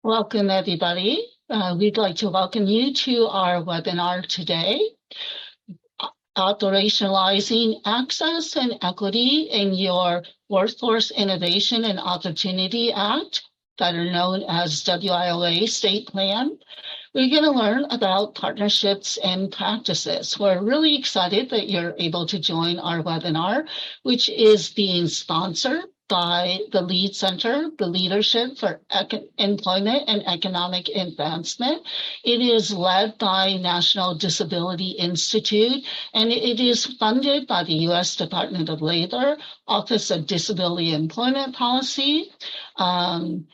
Welcome, everybody. We'd like to welcome you to our webinar today, Operationalizing Access and Equity in Your Workforce Innovation and Opportunity Act, that are known as WIOA State Plan. We're going to learn about partnerships and practices. We're really excited that you're able to join our webinar, which is being sponsored by the LEAD Center, the Leadership for Employment and Economic Advancement. It is led by National Disability Institute, and it is funded by the U.S. Department of Labor, Office of Disability Employment Policy, and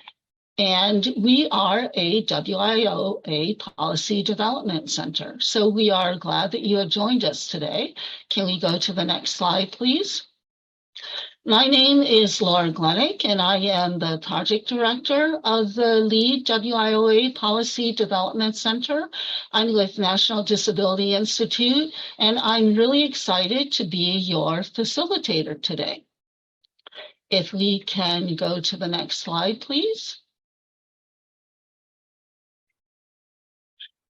we are a WIOA Policy Development Center. So we are glad that you have joined us today. Can we go to the next slide, please? My name is Laura Glenick, and I am the project director of the LEAD WIOA Policy Development Center. I'm with National Disability Institute, and I'm really excited to be your facilitator today. If we can go to the next slide, please.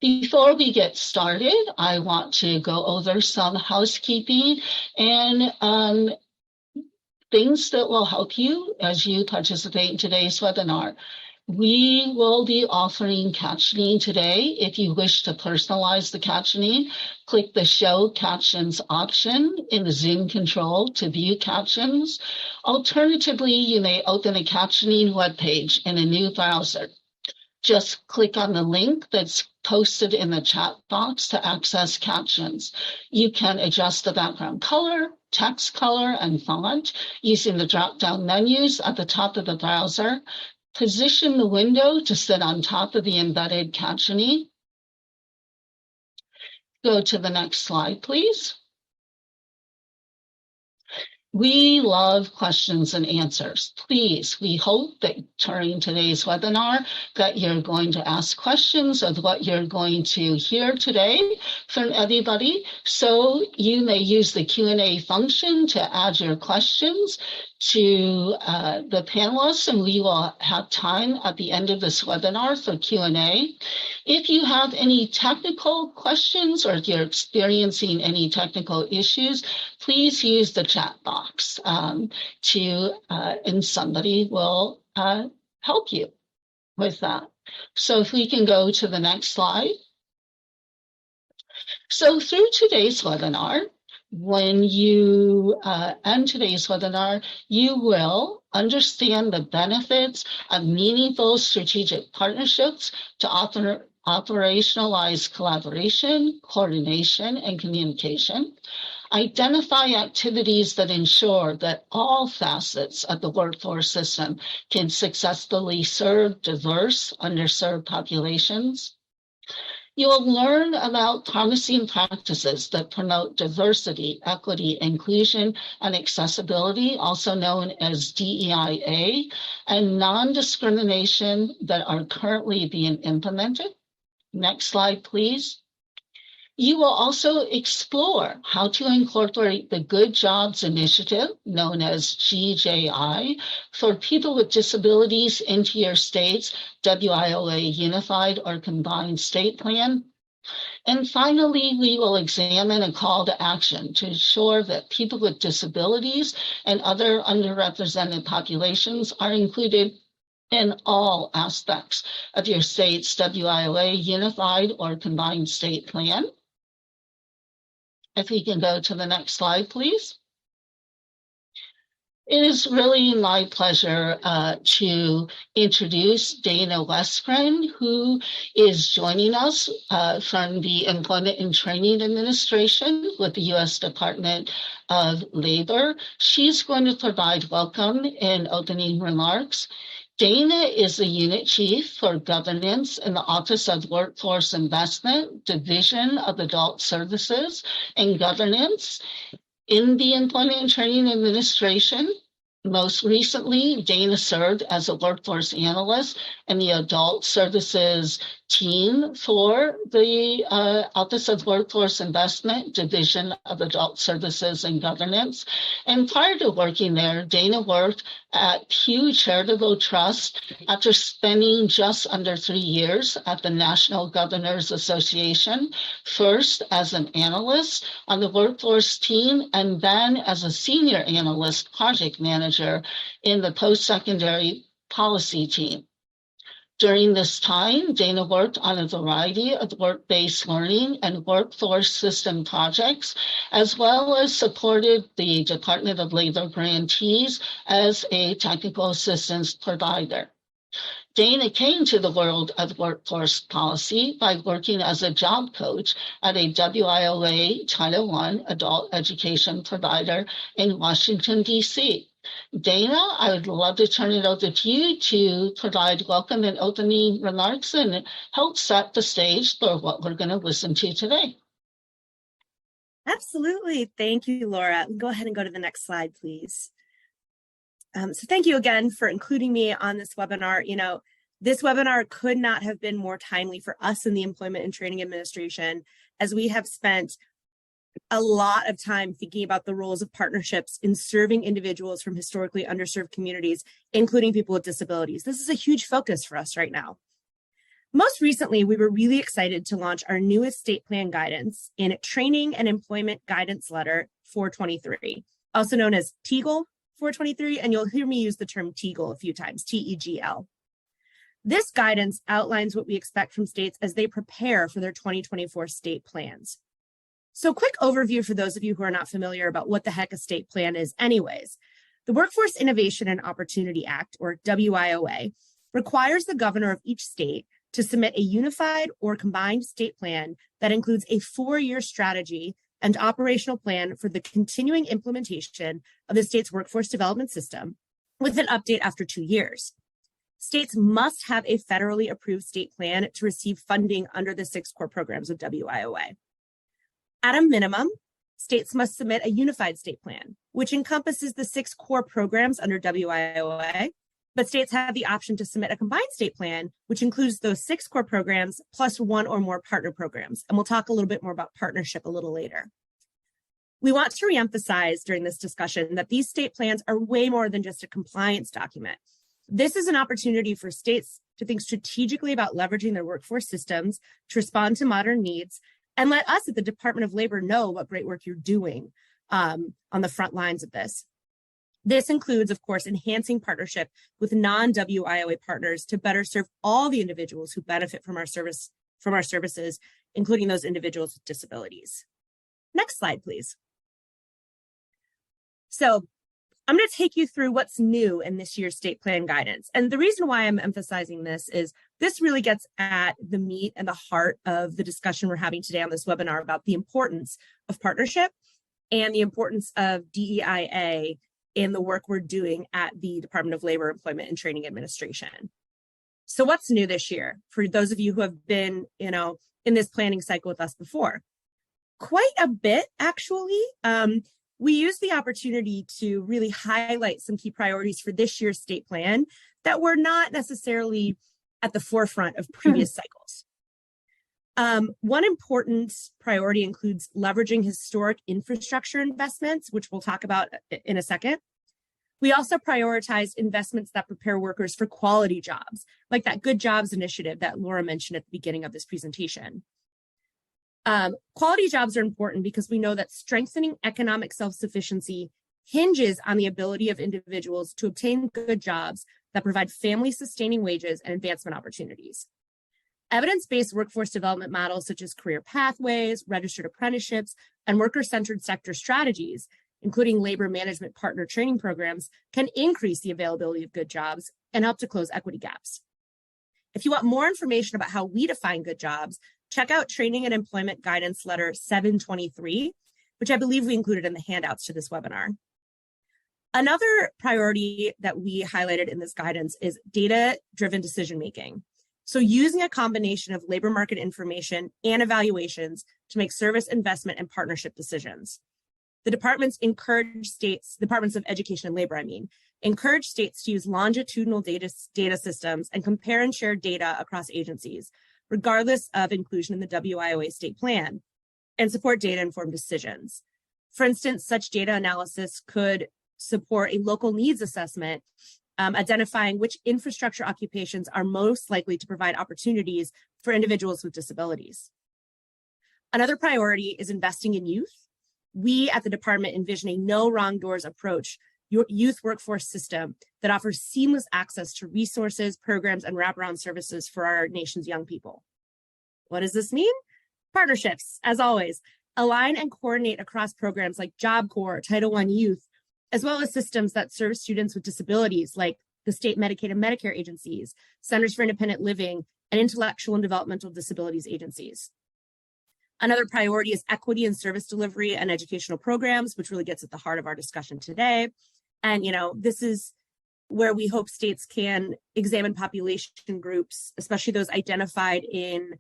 Before we get started, I want to go over some housekeeping and things that will help you as you participate in today's webinar. We will be offering captioning today. If you wish to personalize the captioning, click the Show Captions option in the Zoom control to view captions. Alternatively, you may open a captioning webpage in a new browser. Just click on the link that's posted in the chat box to access captions. You can adjust the background color, text color, and font using the drop-down menus at the top of the browser. Position the window to sit on top of the embedded captioning. Go to the next slide, please. We love questions and answers. Please, we hope that during today's webinar that you're going to ask questions of what you're going to hear today from everybody. So you may use the Q&A function to add your questions to the panelists, and we will have time at the end of this webinar for Q&A. If you have any technical questions or if you're experiencing any technical issues, please use the chat box and somebody will help you with that. So if we can go to the next slide. So through today's webinar, when you end today's webinar, you will understand the benefits of meaningful strategic partnerships to operationalize collaboration, coordination, and communication. Identify activities that ensure that all facets of the workforce system can successfully serve diverse, underserved populations. You will learn about promising practices that promote diversity, equity, inclusion, and accessibility, also known as DEIA, and non-discrimination that are currently being implemented. Next slide, please. You will also explore how to incorporate the Good Jobs Initiative, known as GJI, for people with disabilities into your state's WIOA Unified or Combined State Plan. And finally, we will examine a call to action to ensure that people with disabilities and other underrepresented populations are included in all aspects of your state's WIOA Unified or Combined State Plan. If we can go to the next slide, please. It is really my pleasure to introduce Dana Westgren, who is joining us from the Employment and Training Administration with the U.S. Department of Labor. She's going to provide welcome and opening remarks. Dana is the Unit Chief for Governance in the Office of Workforce Investment, Division of Adult Services and Governance in the Employment and Training Administration. Most recently, Dana served as a workforce analyst in the adult services team for the Office of Workforce Investment Division of Adult Services and Governance. And prior to working there, Dana worked at Pew Charitable Trust after spending just under 3 years at the National Governors Association, first as an analyst on the workforce team and then as a senior analyst project manager in the post-secondary policy team. During this time, Dana worked on a variety of work-based learning and workforce system projects, as well as supported the Department of Labor grantees as a technical assistance provider. Dana came to the world of workforce policy by working as a job coach at a WIOA Title I adult education provider in Washington, D.C. Dana, I would love to turn it over to you to provide welcome and opening remarks and help set the stage for what we're going to listen to today. Absolutely. Thank you, Laura. Go ahead and go to the next slide, please. So thank you again for including me on this webinar. You know, this webinar could not have been more timely for us in the Employment and Training Administration, as we have spent a lot of time thinking about the roles of partnerships in serving individuals from historically underserved communities, including people with disabilities. This is a huge focus for us right now. Most recently, we were really excited to launch our newest state plan guidance in Training and Employment Guidance Letter 423, also known as TEGL 423, and you'll hear me use the term TEGL a few times, TEGL. This guidance outlines what we expect from states as they prepare for their 2024 state plans. So quick overview for those of you who are not familiar about what the heck a state plan is anyways. The Workforce Innovation and Opportunity Act, or WIOA, requires the governor of each state to submit a unified or combined state plan that includes a 4-year strategy and operational plan for the continuing implementation of the state's workforce development system, with an update after 2 years. States must have a federally approved state plan to receive funding under the 6 core programs of WIOA. At a minimum, states must submit a unified state plan, which encompasses the 6 core programs under WIOA, but states have the option to submit a combined state plan, which includes those 6 core programs plus 1 or more partner programs. And we'll talk a little bit more about partnership a little later. We want to reemphasize during this discussion that these state plans are way more than just a compliance document. This is an opportunity for states to think strategically about leveraging their workforce systems to respond to modern needs, and let us at the Department of Labor know what great work you're doing on the front lines of this. This includes, of course, enhancing partnership with non-WIOA partners to better serve all the individuals who benefit from our services, including those individuals with disabilities. Next slide, please. So I'm going to take you through what's new in this year's state plan guidance. And the reason why I'm emphasizing this is this really gets at the meat and the heart of the discussion we're having today on this webinar about the importance of partnership and the importance of DEIA in the work we're doing at the Department of Labor, Employment and Training Administration. So what's new this year for those of you who have been, in this planning cycle with us before? Quite a bit, actually. We used the opportunity to really highlight some key priorities for this year's state plan that were not necessarily at the forefront of previous cycles. One important priority includes leveraging historic infrastructure investments, which we'll talk about in a second. We also prioritize investments that prepare workers for quality jobs, like that Good Jobs initiative that Laura mentioned at the beginning of this presentation. Quality jobs are important because we know that strengthening economic self-sufficiency hinges on the ability of individuals to obtain good jobs that provide family-sustaining wages and advancement opportunities. Evidence-based workforce development models such as career pathways, registered apprenticeships, and worker-centered sector strategies, including labor management partner training programs, can increase the availability of good jobs and help to close equity gaps. If you want more information about how we define good jobs, check out Training and Employment Guidance Letter 723, which I believe we included in the handouts to this webinar. Another priority that we highlighted in this guidance is data-driven decision-making. So using a combination of labor market information and evaluations to make service investment and partnership decisions. the departments of Education and Labor, encourage states to use longitudinal data systems and compare and share data across agencies, regardless of inclusion in the WIOA state plan, and support data-informed decisions. For instance, such data analysis could support a local needs assessment, identifying which infrastructure occupations are most likely to provide opportunities for individuals with disabilities. Another priority is investing in youth. We at the department envision a no wrong doors approach, your youth workforce system that offers seamless access to resources, programs, and wraparound services for our nation's young people. What does this mean? Partnerships, as always. Align and coordinate across programs like Job Corps, Title I Youth, as well as systems that serve students with disabilities like the state Medicaid and Medicare agencies, Centers for Independent Living, and intellectual and developmental disabilities agencies. Another priority is equity in service delivery and educational programs, which really gets at the heart of our discussion today. And, this is where we hope states can examine population groups, especially those identified in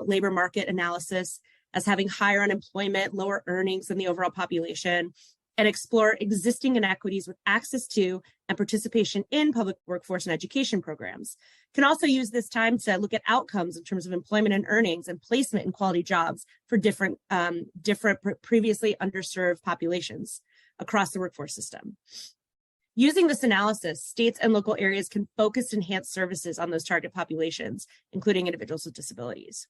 labor market analysis as having higher unemployment, lower earnings than the overall population, and explore existing inequities with access to and participation in public workforce and education programs. Can also use this time to look at outcomes in terms of employment and earnings and placement in quality jobs for different previously underserved populations across the workforce system. Using this analysis, states and local areas can focus enhanced services on those target populations, including individuals with disabilities.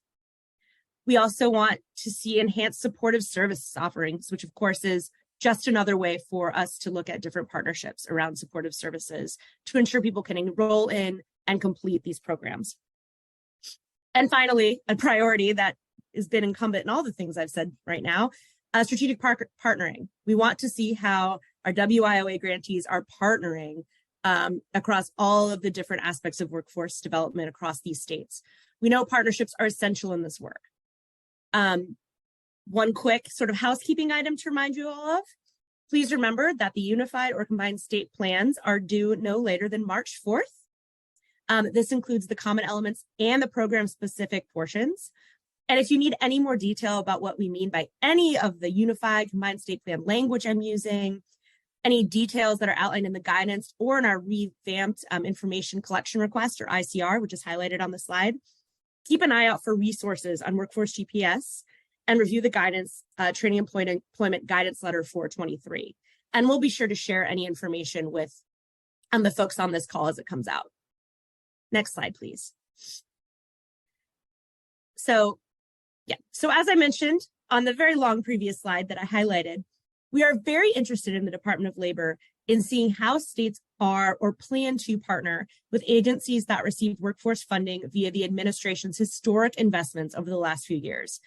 We also want to see enhanced supportive service offerings, which of course is just another way for us to look at different partnerships around supportive services to ensure people can enroll in and complete these programs. And finally, a priority that has been incumbent in all the things I've said right now, strategic partnering. We want to see how our WIOA grantees are partnering across all of the different aspects of workforce development across these states. We know partnerships are essential in this work. One quick sort of housekeeping item to remind you all of. Please remember that the unified or combined state plans are due no later than March 4th. This includes the common elements and the program-specific portions. And if you need any more detail about what we mean by any of the unified combined state plan language I'm using, any details that are outlined in the guidance or in our revamped information collection request or ICR, which is highlighted on the slide, keep an eye out for resources on Workforce GPS and review the guidance, Training Employment Guidance Letter 423. And we'll be sure to share any information with the folks on this call as it comes out. Next slide, please. So as I mentioned on the very long previous slide that I highlighted, we are very interested in the Department of Labor in seeing how states are or plan to partner with agencies that receive workforce funding via the administration's historic investments over the last few years.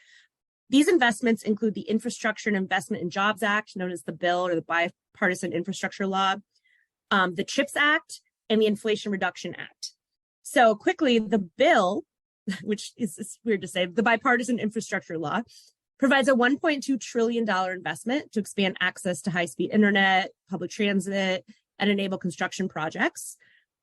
These investments include the Infrastructure and Investment in Jobs Act, known as the BILL or the Bipartisan Infrastructure Law, the CHIPS Act, and the Inflation Reduction Act. So quickly, the BILL, which is weird to say, the Bipartisan Infrastructure Law, provides a $1.2 trillion investment to expand access to high-speed internet, public transit, and enable construction projects.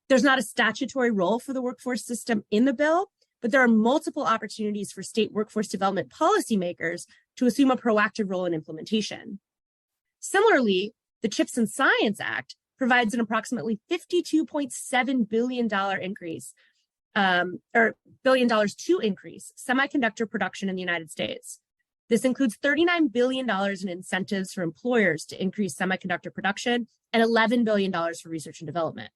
There's not a statutory role for the workforce system in the bill, but there are multiple opportunities for state workforce development policymakers to assume a proactive role in implementation. Similarly, the CHIPS and Science Act provides an approximately $52.7 billion increase, or billion dollars to increase semiconductor production in the United States. This includes $39 billion in incentives for employers to increase semiconductor production and $11 billion for research and development.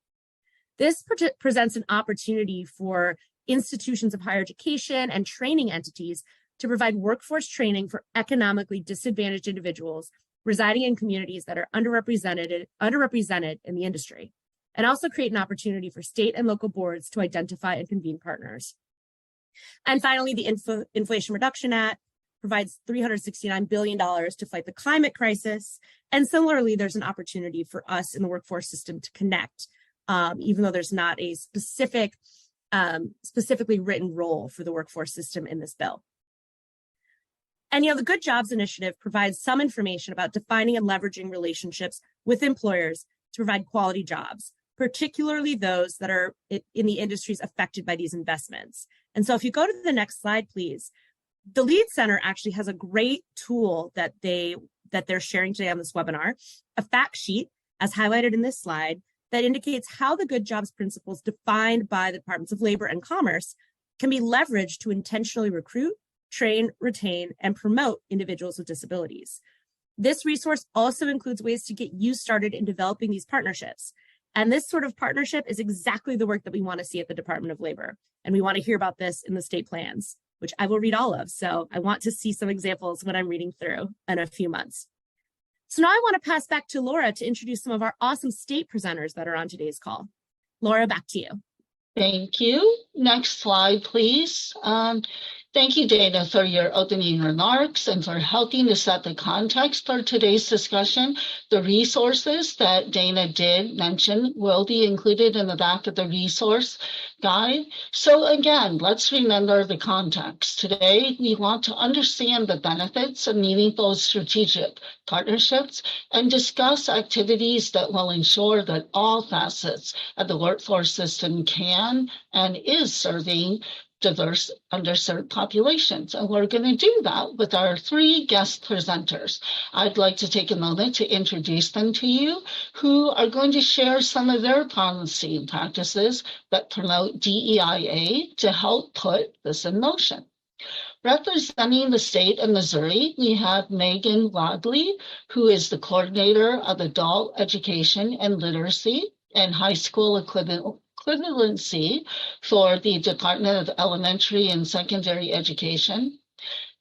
This presents an opportunity for institutions of higher education and training entities to provide workforce training for economically disadvantaged individuals residing in communities that are underrepresented in the industry, and also create an opportunity for state and local boards to identify and convene partners. And finally, the Inflation Reduction Act provides $369 billion to fight the climate crisis. And similarly, there's an opportunity for us in the workforce system to connect, even though there's not a specifically written role for the workforce system in this bill. And the Good Jobs Initiative provides some information about defining and leveraging relationships with employers to provide quality jobs, particularly those that are in the industries affected by these investments. And so if you go to the next slide, please, The Lead Center actually has a great tool that they're sharing today on this webinar, a fact sheet, as highlighted in this slide, that indicates how the good jobs principles defined by the Departments of Labor and Commerce can be leveraged to intentionally recruit, train, retain, and promote individuals with disabilities. This resource also includes ways to get you started in developing these partnerships. And this sort of partnership is exactly the work that we want to see at the Department of Labor. And we want to hear about this in the state plans, which I will read all of. So I want to see some examples when I'm reading through in a few months. So now I want to pass back to Laura to introduce some of our awesome state presenters that are on today's call. Laura, back to you. Thank you. Next slide, please. Thank you, Dana, for your opening remarks and for helping to set the context for today's discussion. The resources that Dana did mention will be included in the back of the resource guide. So again, let's remember the context. Today, we want to understand the benefits of meaningful strategic partnerships and discuss activities that will ensure that all facets of the workforce system can and is serving diverse, underserved populations. And we're going to do that with our three guest presenters. I'd like to take a moment to introduce them to you, who are going to share some of their policy and practices that promote DEIA to help put this in motion. Representing the state of Missouri, we have Megan Wadley, who is the coordinator of adult education and literacy and high school equivalency for the Department of Elementary and Secondary Education.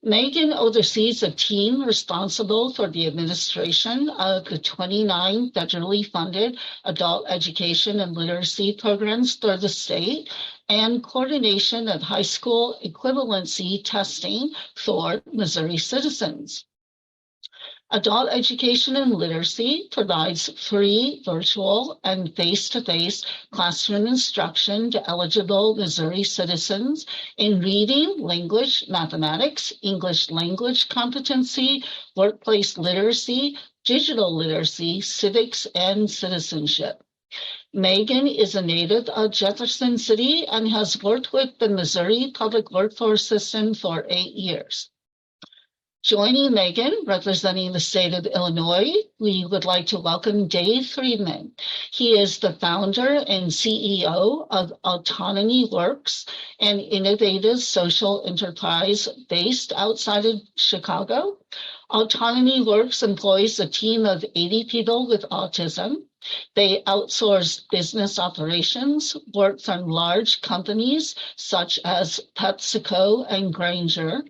Megan oversees a team responsible for the administration of the 29 federally funded adult education and literacy programs for the state and coordination of high school equivalency testing for Missouri citizens. Adult Education and Literacy provides free virtual and face-to-face classroom instruction to eligible Missouri citizens in reading, language, mathematics, English language competency, workplace literacy, digital literacy, civics, and citizenship. Megan is a native of Jefferson City and has worked with the Missouri Public Workforce System for 8 years. Joining Megan, representing the state of Illinois, we would like to welcome Dave Friedman. He is the founder and CEO of Autonomy Works, an innovative social enterprise based outside of Chicago. Autonomy Works employs a team of 80 people with autism. They outsource business operations, work from large companies such as PepsiCo and Grainger.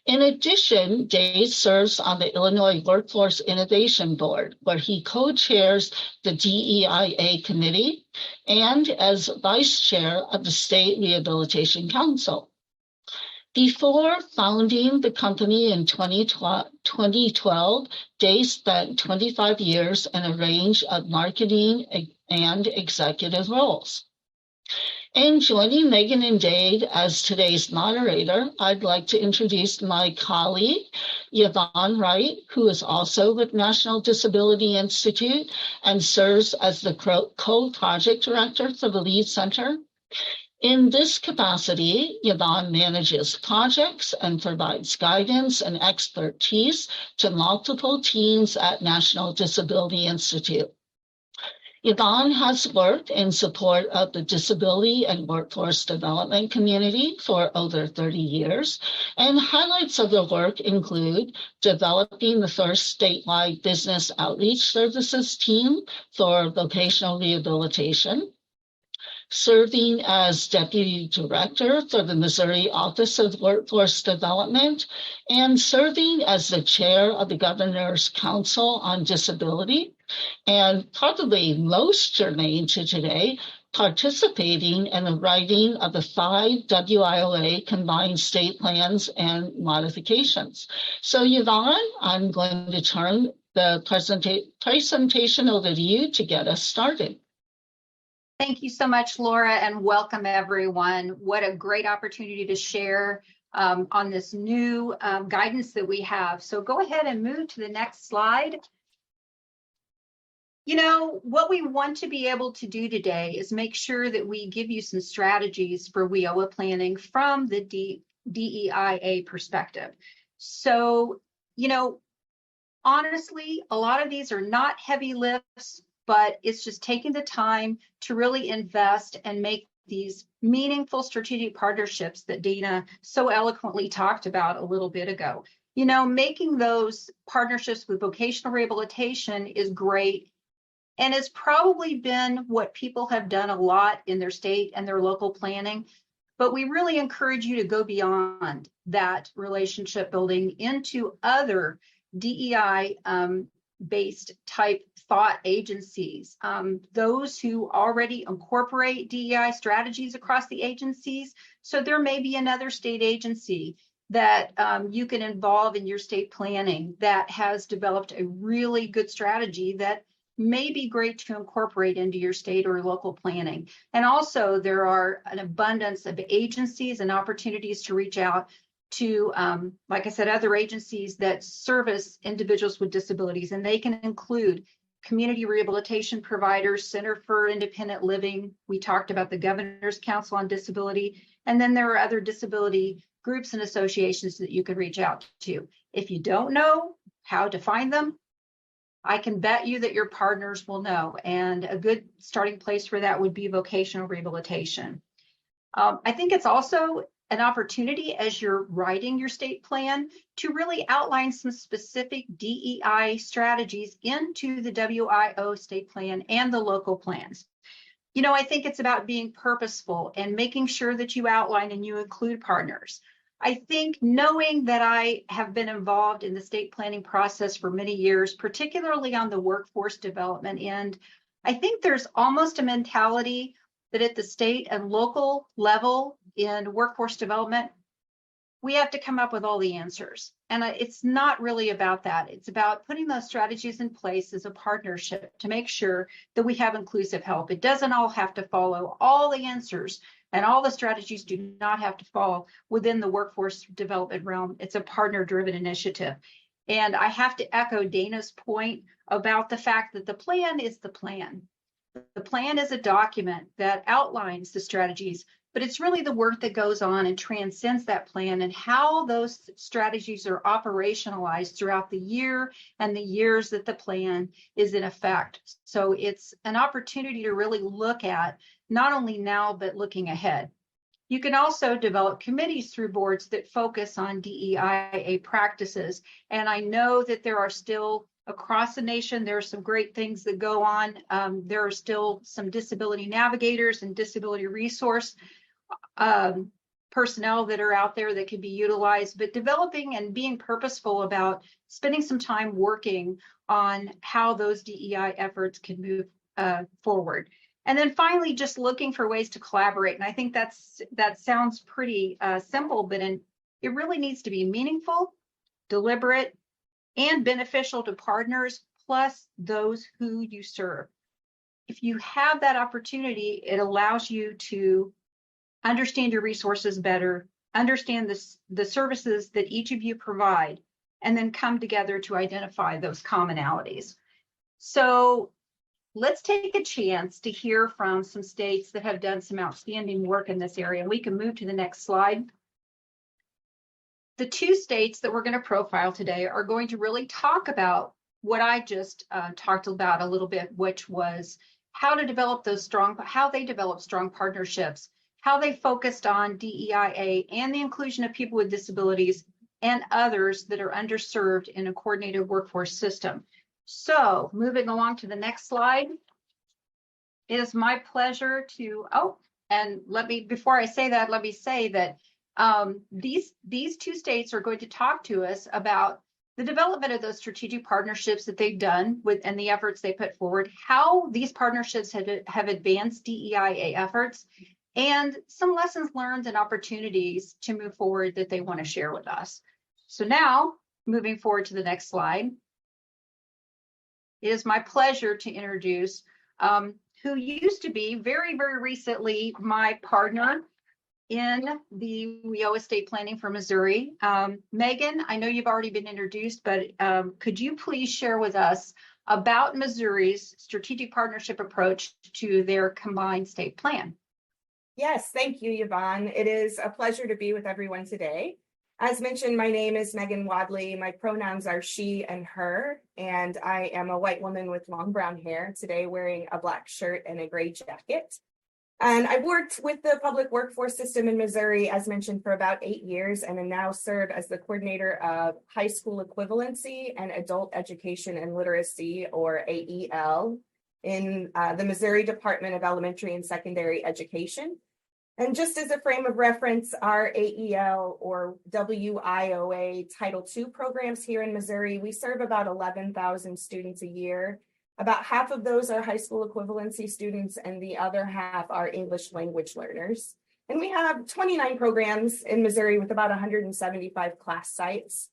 In addition, Dave serves on the Illinois Workforce Innovation Board, where he co-chairs the DEIA committee and as vice chair of the State Rehabilitation Council. Before founding the company in 2012, Dave spent 25 years in a range of marketing and executive roles. And joining Megan and Dave as today's moderator, I'd like to introduce my colleague, Yvonne Wright, who is also with National Disability Institute and serves as the co-project director for the Lead Center. In this capacity, Yvonne manages projects and provides guidance and expertise to multiple teams at National Disability Institute. Yvonne has worked in support of the disability and workforce development community for over 30 years, and highlights of her work include developing the first statewide business outreach services team for vocational rehabilitation, serving as Deputy Director for the Missouri Office of Workforce Development, and serving as the Chair of the Governor's Council on Disability, and probably most germane to today, participating in the writing of the 5 WIOA combined state plans and modifications. So Yvonne, I'm going to turn the presentation over to you to get us started. Thank you so much, Laura, and welcome everyone. What a great opportunity to share on this new guidance that we have. So go ahead and move to the next slide. You know, what we want to be able to do today is make sure that we give you some strategies for WIOA planning from the DEIA perspective. So, you know, honestly, a lot of these are not heavy lifts, but it's just taking the time to really invest and make these meaningful strategic partnerships that Dina so eloquently talked about a little bit ago. You know, making those partnerships with vocational rehabilitation is great. And it's probably been what people have done a lot in their state and their local planning. But we really encourage you to go beyond that relationship building into other DEI based type thought agencies, those who already incorporate DEI strategies across the agencies. So there may be another state agency that you can involve in your state planning that has developed a really good strategy that may be great to incorporate into your state or local planning. And also there are an abundance of agencies and opportunities to reach out to, like I said, other agencies that service individuals with disabilities, and they can include community rehabilitation providers, Center for Independent Living. We talked about the Governor's Council on Disability, and then there are other disability groups and associations that you can reach out to. If you don't know how to find them, I can bet you that your partners will know, and a good starting place for that would be vocational rehabilitation. I think it's also an opportunity as you're writing your state plan to really outline some specific DEI strategies into the WIO state plan and the local plans. You know, I think it's about being purposeful and making sure that you outline and you include partners. I think knowing that I have been involved in the state planning process for many years, particularly on the workforce development end, I think there's almost a mentality that at the state and local level in workforce development, we have to come up with all the answers. And it's not really about that. It's about putting those strategies in place as a partnership to make sure that we have inclusive help. It doesn't all have to follow all the answers, and all the strategies do not have to fall within the workforce development realm. It's a partner-driven initiative. And I have to echo Dana's point about the fact that the plan is the plan. The plan is a document that outlines the strategies, but it's really the work that goes on and transcends that plan and how those strategies are operationalized throughout the year and the years that the plan is in effect. So it's an opportunity to really look at not only now, but looking ahead. You can also develop committees through boards that focus on DEIA practices. And I know that there are still across the nation, there are some great things that go on. There are still some disability navigators and disability resource personnel that are out there that can be utilized, but developing and being purposeful about spending some time working on how those DEI efforts can move forward. And then finally, just looking for ways to collaborate. And I think that sounds pretty simple, but it really needs to be meaningful, deliberate, and beneficial to partners, plus those who you serve. If you have that opportunity, it allows you to understand your resources better, understand the services that each of you provide, and then come together to identify those commonalities. So let's take a chance to hear from some states that have done some outstanding work in this area. We can move to the next slide. The two states that we're going to profile today are going to really talk about what I just talked about a little bit, which was how to develop how they develop strong partnerships, how they focused on DEIA and the inclusion of people with disabilities and others that are underserved in a coordinated workforce system. So moving along to the next slide, it is my pleasure to, before I say that, let me say that these two states are going to talk to us about the development of those strategic partnerships that they've done with and the efforts they put forward, how these partnerships have advanced DEIA efforts, and some lessons learned and opportunities to move forward that they want to share with us. So now, moving forward to the next slide, it is my pleasure to introduce who used to be very, very recently my partner in the WIOA State Planning for Missouri. Megan, I know you've already been introduced, but could you please share with us about Missouri's strategic partnership approach to their combined state plan? Yes, thank you, Yvonne. It is a pleasure to be with everyone today. As mentioned, my name is Megan Wadley. My pronouns are she and her, and I am a white woman with long brown hair, today wearing a black shirt and a gray jacket. And I've worked with the public workforce system in Missouri, as mentioned, for about 8 years, and I now serve as the coordinator of high school equivalency and adult education and literacy, or AEL, in the Missouri Department of Elementary and Secondary Education. And just as a frame of reference, our AEL or WIOA Title II programs here in Missouri, we serve about 11,000 students a year. About half of those are high school equivalency students, and the other half are English language learners. And we have 29 programs in Missouri with about 175 class sites.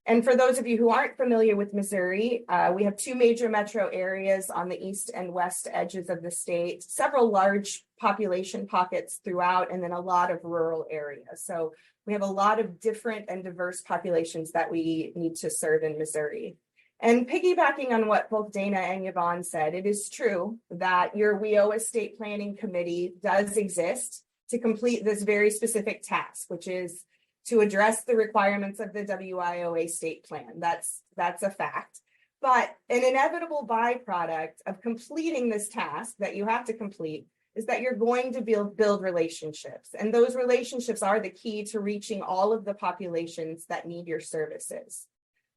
And for those of you who aren't familiar with Missouri, we have 2 major metro areas on the east and west edges of the state, several large population pockets throughout, and then a lot of rural areas. So we have a lot of different and diverse populations that we need to serve in Missouri. And piggybacking on what both Dana and Yvonne said, it is true that your WIOA State Planning Committee does exist to complete this very specific task, which is to address the requirements of the WIOA state plan. That's a fact. But an inevitable byproduct of completing this task that you have to complete is that you're going to build relationships. And those relationships are the key to reaching all of the populations that need your services.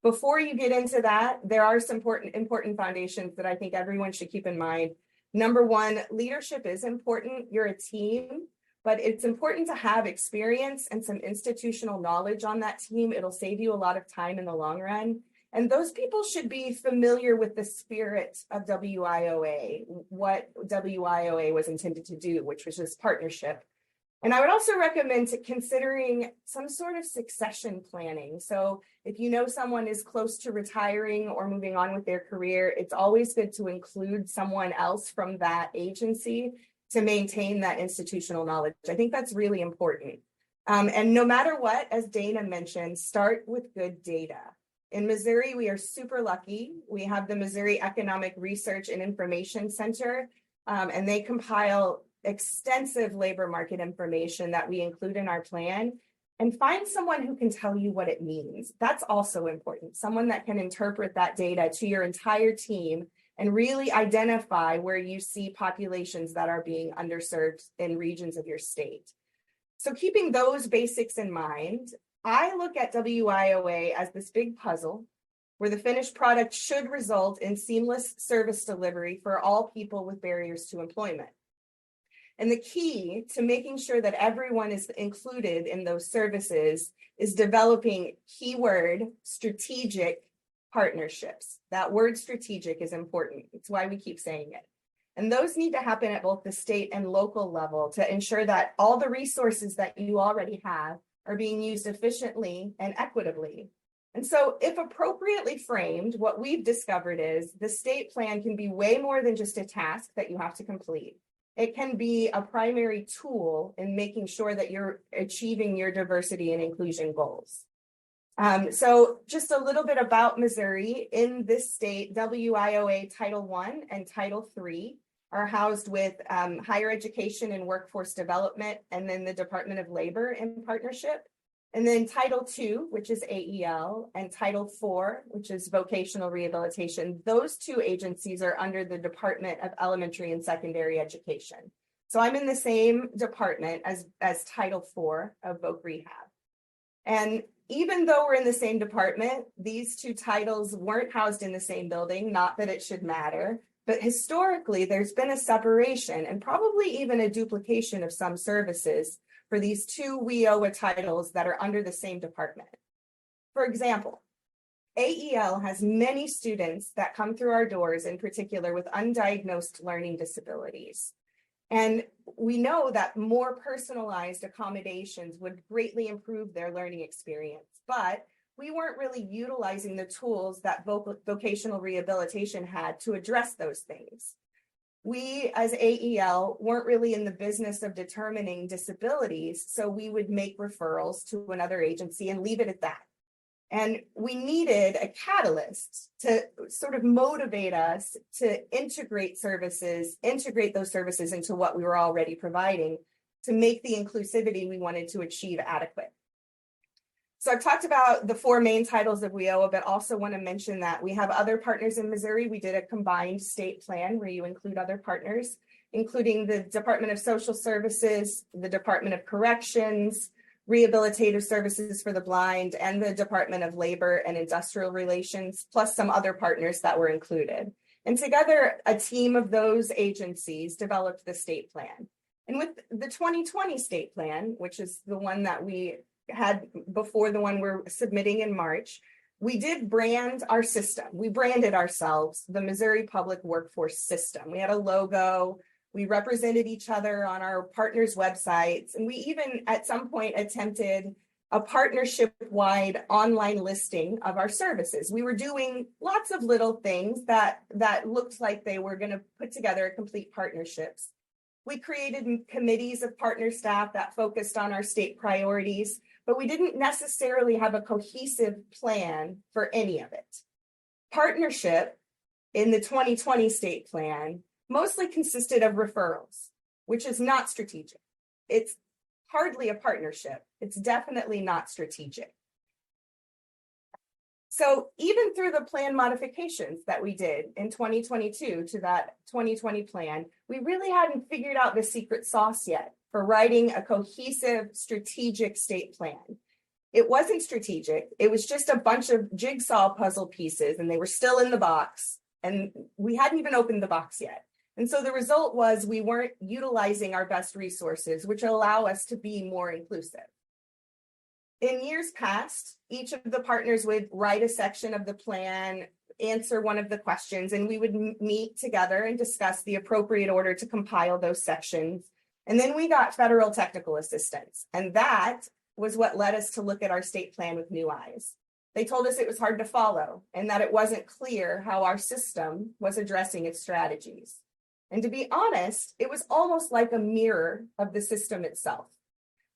Before you get into that, there are some important foundations that I think everyone should keep in mind. Number one, leadership is important. You're a team, but it's important to have experience and some institutional knowledge on that team. It'll save you a lot of time in the long run. And those people should be familiar with the spirit of WIOA, what WIOA was intended to do, which was this partnership. And I would also recommend considering some sort of succession planning. So if you know someone is close to retiring or moving on with their career, it's always good to include someone else from that agency to maintain that institutional knowledge. I think that's really important. And no matter what, as Dana mentioned, start with good data. In Missouri, we are super lucky. We have the Missouri Economic Research and Information Center, and they compile extensive labor market information that we include in our plan. And find someone who can tell you what it means. That's also important. Someone that can interpret that data to your entire team and really identify where you see populations that are being underserved in regions of your state. So keeping those basics in mind, I look at WIOA as this big puzzle where the finished product should result in seamless service delivery for all people with barriers to employment. And the key to making sure that everyone is included in those services is developing keyword strategic partnerships. That word strategic is important. It's why we keep saying it. And those need to happen at both the state and local level to ensure that all the resources that you already have are being used efficiently and equitably. And so if appropriately framed, what we've discovered is the state plan can be way more than just a task that you have to complete. It can be a primary tool in making sure that you're achieving your diversity and inclusion goals. So just a little bit about Missouri. In this state, WIOA Title I and Title III are housed with Higher Education and Workforce Development, and then the Department of Labor in partnership. And then Title II, which is AEL, and Title IV, which is Vocational Rehabilitation. Those two agencies are under the Department of Elementary and Secondary Education. So I'm in the same department as Title IV of Voc Rehab. And even though we're in the same department, these two titles weren't housed in the same building, not that it should matter, but historically there's been a separation and probably even a duplication of some services for these two WIOA titles that are under the same department. For example, AEL has many students that come through our doors, in particular with undiagnosed learning disabilities. And we know that more personalized accommodations would greatly improve their learning experience, but we weren't really utilizing the tools that vocational rehabilitation had to address those things. We, as AEL, weren't really in the business of determining disabilities, so we would make referrals to another agency and leave it at that. And we needed a catalyst to sort of motivate us to integrate those services into what we were already providing, to make the inclusivity we wanted to achieve adequate. So I've talked about the 4 main titles of WIOA, but also want to mention that we have other partners in Missouri. We did a combined state plan where you include other partners, including the Department of Social Services, the Department of Corrections, Rehabilitative Services for the Blind, and the Department of Labor and Industrial Relations, plus some other partners that were included. And together, a team of those agencies developed the state plan. And with the 2020 state plan, which is the one that we had before the one we're submitting in March, we did brand our system. We branded ourselves the Missouri Public Workforce System. We had a logo. We represented each other on our partners' websites. And we even at some point attempted a partnership-wide online listing of our services. We were doing lots of little things that looked like they were going to put together complete partnerships. We created committees of partner staff that focused on our state priorities, but we didn't necessarily have a cohesive plan for any of it. Partnership in the 2020 state plan mostly consisted of referrals, which is not strategic. It's hardly a partnership. It's definitely not strategic. So even through the plan modifications that we did in 2022 to that 2020 plan, we really hadn't figured out the secret sauce yet for writing a cohesive strategic state plan. It wasn't strategic. It was just a bunch of jigsaw puzzle pieces, and they were still in the box, and we hadn't even opened the box yet. And so the result was we weren't utilizing our best resources, which allow us to be more inclusive. In years past, each of the partners would write a section of the plan, answer one of the questions, and we would meet together and discuss the appropriate order to compile those sections. And then we got federal technical assistance. And that was what led us to look at our state plan with new eyes. They told us it was hard to follow and that it wasn't clear how our system was addressing its strategies. And to be honest, it was almost like a mirror of the system itself.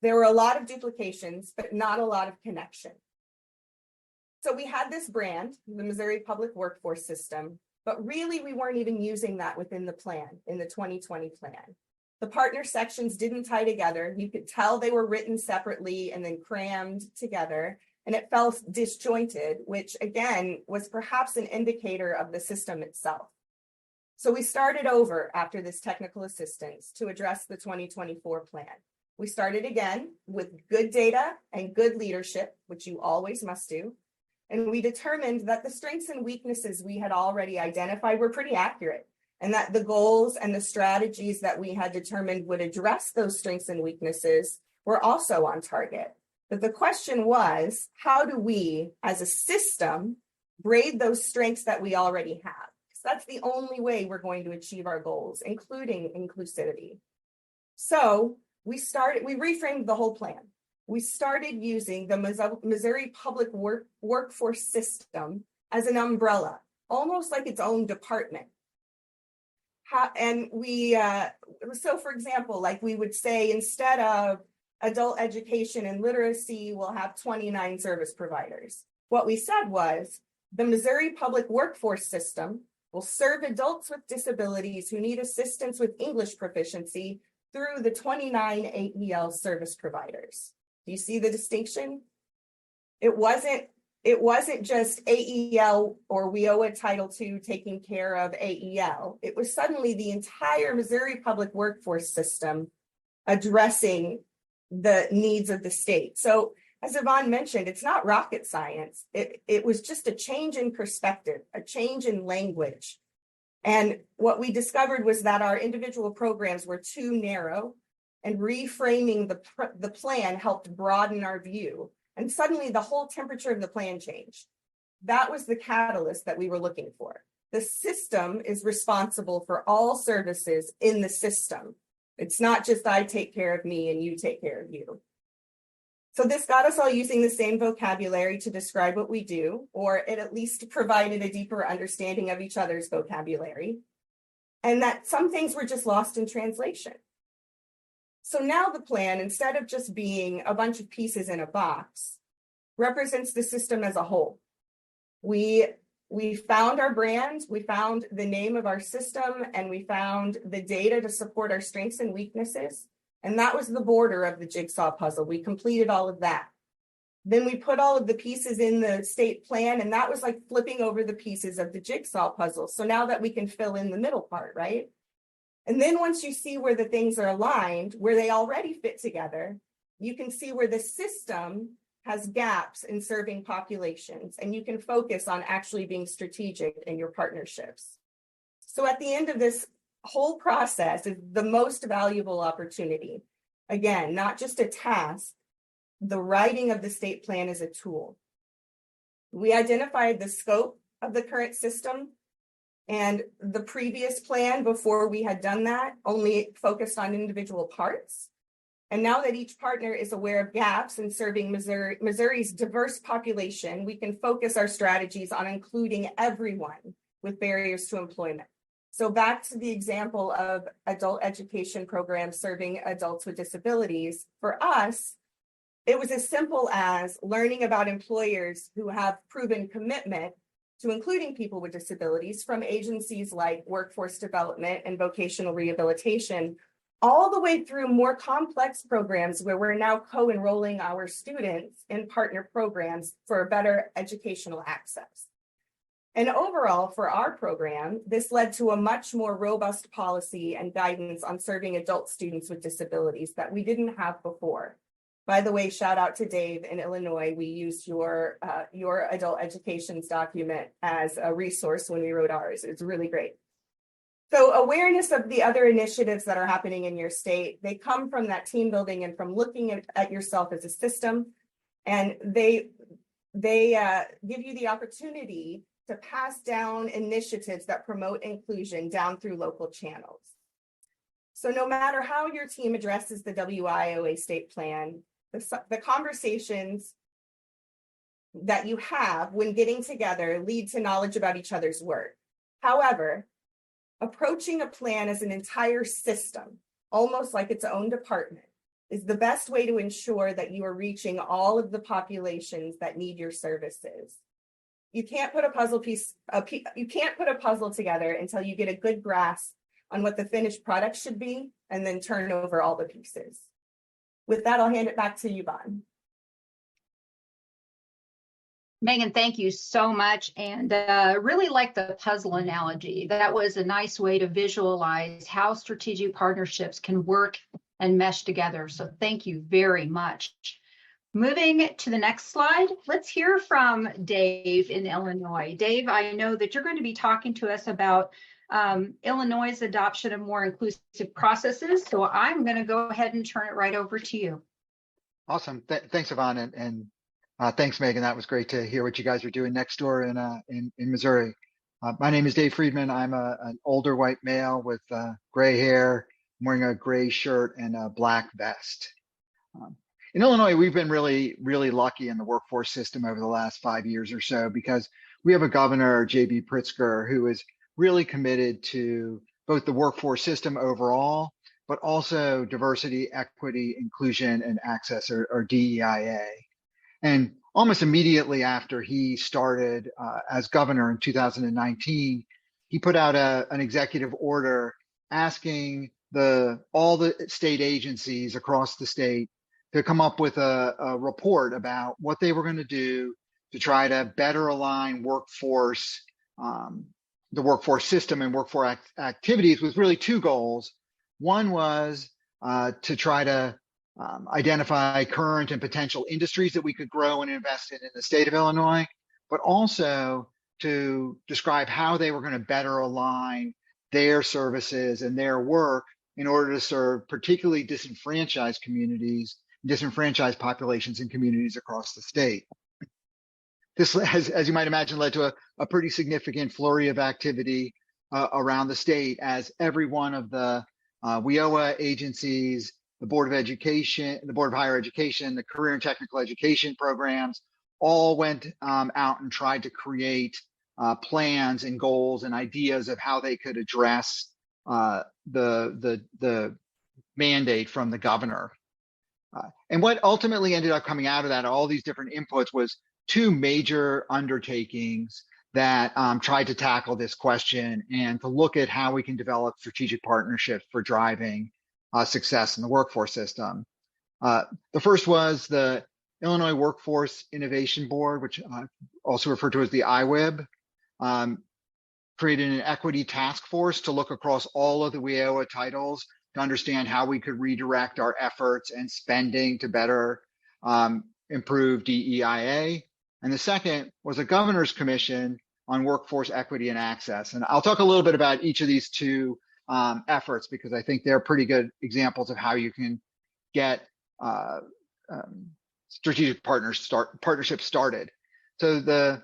There were a lot of duplications, but not a lot of connection. So we had this brand, the Missouri Public Workforce System, but really we weren't even using that within the plan, in the 2020 plan. The partner sections didn't tie together. You could tell they were written separately and then crammed together, and it felt disjointed, which again was perhaps an indicator of the system itself. So we started over after this technical assistance to address the 2024 plan. We started again with good data and good leadership, which you always must do. And we determined that the strengths and weaknesses we had already identified were pretty accurate, and that the goals and the strategies that we had determined would address those strengths and weaknesses were also on target. But the question was, how do we, as a system, braid those strengths that we already have? That's the only way we're going to achieve our goals, including inclusivity. So we reframed the whole plan. We started using the Missouri Public Workforce System as an umbrella, almost like its own department. So for example, like we would say, instead of adult education and literacy, we'll have 29 service providers. What we said was the Missouri Public Workforce System will serve adults with disabilities who need assistance with English proficiency through the 29 AEL service providers. Do you see the distinction? It wasn't just AEL or WIOA Title II taking care of AEL. It was suddenly the entire Missouri Public Workforce System addressing the needs of the state. So as Yvonne mentioned, it's not rocket science. It was just a change in perspective, a change in language. And what we discovered was that our individual programs were too narrow, and reframing the plan helped broaden our view. And suddenly the whole temperature of the plan changed. That was the catalyst that we were looking for. The system is responsible for all services in the system. It's not just I take care of me and you take care of you. So this got us all using the same vocabulary to describe what we do, or it at least provided a deeper understanding of each other's vocabulary, and that some things were just lost in translation. So now the plan, instead of just being a bunch of pieces in a box, represents the system as a whole. We found our brand, we found the name of our system, and we found the data to support our strengths and weaknesses. And that was the border of the jigsaw puzzle. We completed all of that. Then we put all of the pieces in the state plan, and that was like flipping over the pieces of the jigsaw puzzle. So now that we can fill in the middle part, right? And then once you see where the things are aligned, where they already fit together, you can see where the system has gaps in serving populations, and you can focus on actually being strategic in your partnerships. So at the end of this whole process is the most valuable opportunity. Again, not just a task, the writing of the state plan is a tool. We identified the scope of the current system, and the previous plan before we had done that only focused on individual parts. And now that each partner is aware of gaps in serving Missouri's diverse population, we can focus our strategies on including everyone with barriers to employment. So back to the example of adult education programs serving adults with disabilities, for us, it was as simple as learning about employers who have proven commitment to including people with disabilities from agencies like workforce development and vocational rehabilitation, all the way through more complex programs where we're now co-enrolling our students in partner programs for better educational access. And overall, for our program, this led to a much more robust policy and guidance on serving adult students with disabilities that we didn't have before. By the way, shout out to Dave in Illinois. We used your adult education's document as a resource when we wrote ours. It's really great. So awareness of the other initiatives that are happening in your state, they come from that team building and from looking at yourself as a system. And they give you the opportunity to pass down initiatives that promote inclusion down through local channels. So no matter how your team addresses the WIOA state plan, the conversations that you have when getting together lead to knowledge about each other's work. However, approaching a plan as an entire system, almost like its own department, is the best way to ensure that you are reaching all of the populations that need your services. You can't put a puzzle together until you get a good grasp on what the finished product should be, and then turn over all the pieces. With that, I'll hand it back to you, Bon. Megan, thank you so much. And really like the puzzle analogy. That was a nice way to visualize how strategic partnerships can work and mesh together. So thank you very much. Moving to the next slide, let's hear from Dave in Illinois. Dave, I know that you're going to be talking to us about Illinois' adoption of more inclusive processes. So I'm going to go ahead and turn it right over to you. Awesome. Thanks, Yvonne. And thanks, Megan. That was great to hear what you guys are doing next door in Missouri. My name is Dave Friedman. I'm an older white male with gray hair, I'm wearing a gray shirt and a black vest. In Illinois, we've been really, really lucky in the workforce system over the last 5 years or so, because we have a governor, J.B. Pritzker, who is really committed to both the workforce system overall, but also diversity, equity, inclusion, and access, or DEIA. And almost immediately after he started as governor in 2019, he put out an executive order asking all the state agencies across the state to come up with a report about what they were going to do to try to better align workforce, the workforce system and workforce activities, with really two goals. One was to try to identify current and potential industries that we could grow and invest in the state of Illinois, but also to describe how they were going to better align their services and their work in order to serve particularly disenfranchised communities, disenfranchised populations and communities across the state. This has, as you might imagine, led to a pretty significant flurry of activity around the state, as every one of the WIOA agencies, the Board of Education, the Board of Higher Education, the career and technical education programs, all went out and tried to create plans and goals and ideas of how they could address the mandate from the governor. And what ultimately ended up coming out of that, all these different inputs, was two major undertakings that tried to tackle this question and to look at how we can develop strategic partnerships for driving success in the workforce system. The first was the Illinois Workforce Innovation Board, which also referred to as the IWIB, created an equity task force to look across all of the WIOA titles to understand how we could redirect our efforts and spending to better improve DEIA. And the second was a governor's commission on workforce equity and access. And I'll talk a little bit about each of these two efforts because I think they're pretty good examples of how you can get strategic partnerships started. So the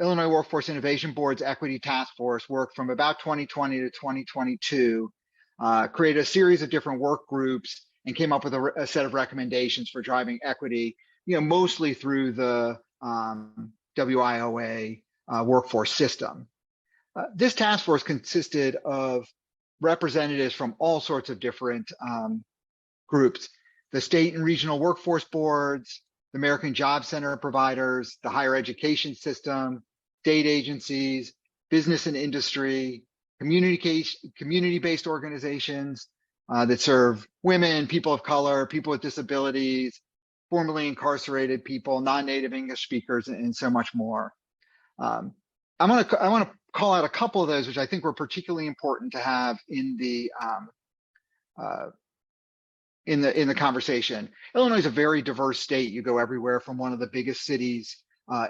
Illinois Workforce Innovation Board's Equity Task Force worked from about 2020 to 2022, created a series of different work groups and came up with a set of recommendations for driving equity, mostly through the WIOA workforce system. This task force consisted of representatives from all sorts of different groups, the state and regional workforce boards, the American Job Center providers, the higher education system, state agencies, business and industry, community-based organizations that serve women, people of color, people with disabilities, formerly incarcerated people, non-native English speakers, and so much more. I want to call out a couple of those, which I think were particularly important to have in the conversation. Illinois is a very diverse state. You go everywhere from one of the biggest cities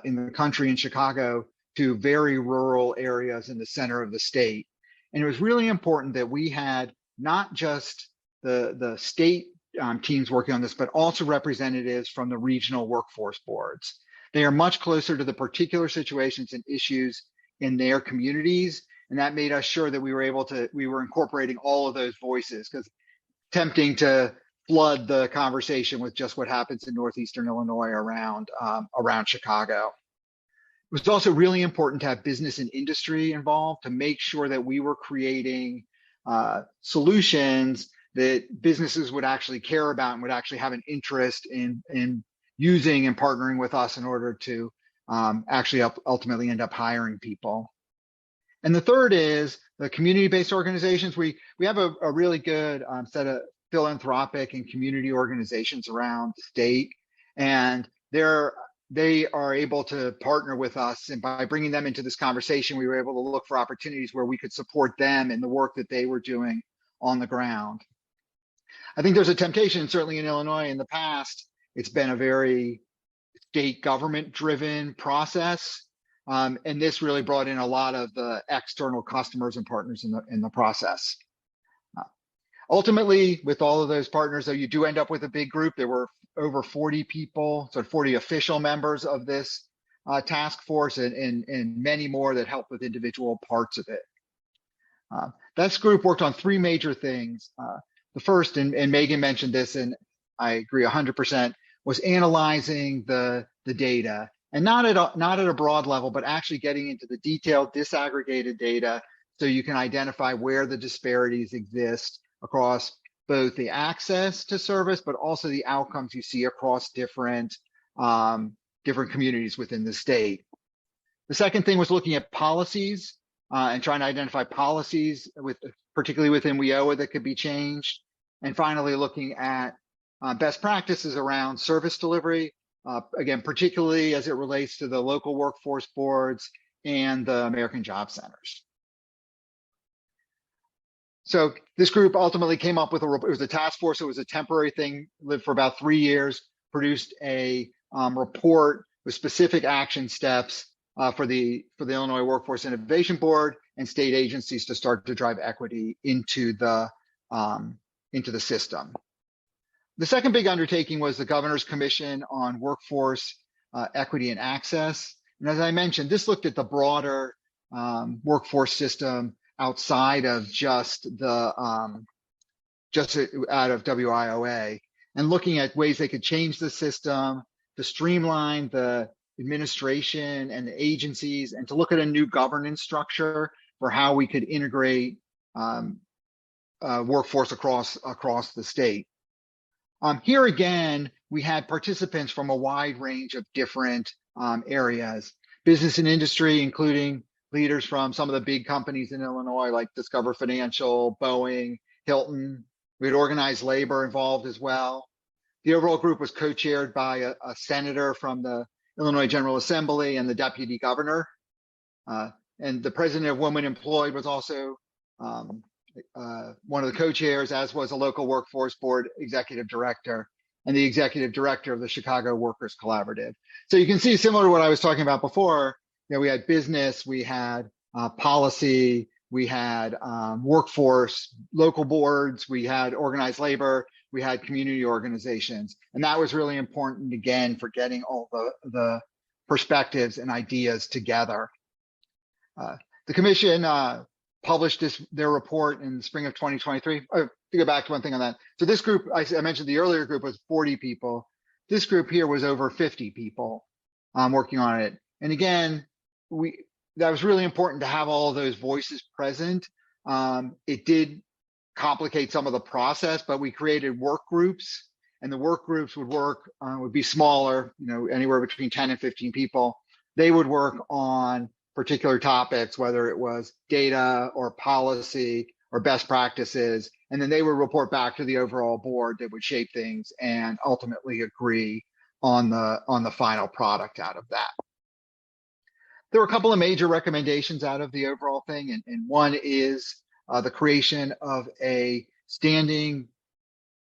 in the country in Chicago to very rural areas in the center of the state. And it was really important that we had not just the state teams working on this, but also representatives from the regional workforce boards. They are much closer to the particular situations and issues in their communities. And that made us sure that we were incorporating all of those voices, because tempting to flood the conversation with just what happens in Northeastern Illinois around Chicago. It was also really important to have business and industry involved to make sure that we were creating solutions that businesses would actually care about and would actually have an interest in using and partnering with us in order to actually ultimately end up hiring people. And the third is the community-based organizations. We have a really good set of philanthropic and community organizations around the state, and they are able to partner with us. And by bringing them into this conversation, we were able to look for opportunities where we could support them in the work that they were doing on the ground. I think there's a temptation, certainly in Illinois in the past, it's been a very state government driven process. And this really brought in a lot of the external customers and partners in the process. Ultimately, with all of those partners, though, you do end up with a big group. There were over 40 people, so 40 official members of this task force, and many more that helped with individual parts of it. This group worked on three major things. The first, and Megan mentioned this, and I agree 100%, was analyzing the data, and not at a broad level, but actually getting into the detailed, disaggregated data so you can identify where the disparities exist across both the access to service, but also the outcomes you see across different communities within the state. The second thing was looking at policies and trying to identify policies, particularly within WIOA, that could be changed. And finally, looking at best practices around service delivery, again, particularly as it relates to the local workforce boards and the American Job Centers. So this group ultimately came up with it was a task force. It was a temporary thing, lived for about 3 years, produced a report with specific action steps for the Illinois Workforce Innovation Board and state agencies to start to drive equity into the system. The second big undertaking was the Governor's Commission on Workforce Equity and Access. And as I mentioned, this looked at the broader workforce system outside of just out of WIOA, and looking at ways they could change the system to streamline the administration and the agencies, and to look at a new governance structure for how we could integrate workforce across the state. Here again, we had participants from a wide range of different areas, business and industry, including leaders from some of the big companies in Illinois, like Discover Financial, Boeing, Hilton, We had organized labor involved as well. The overall group was co-chaired by a senator from the Illinois General Assembly and the deputy governor. And the president of Women Employed was also one of the co-chairs, as was a local workforce board executive director and the executive director of the Chicago Workers Collaborative. So you can see, similar to what I was talking about before, we had business, we had policy, we had workforce, local boards, we had organized labor, we had community organizations. And that was really important, again, for getting all the perspectives and ideas together. The commission published their report in the spring of 2023. To go back to one thing on that. So this group, I mentioned the earlier group was 40 people. This group here was over 50 people working on it. And again, that was really important to have all of those voices present. It did complicate some of the process, but we created work groups, and the work groups would be smaller, anywhere between 10 and 15 people. They would work on particular topics, whether it was data or policy or best practices, and then they would report back to the overall board that would shape things and ultimately agree on the final product out of that. There were a couple of major recommendations out of the overall thing, and one is the creation of a standing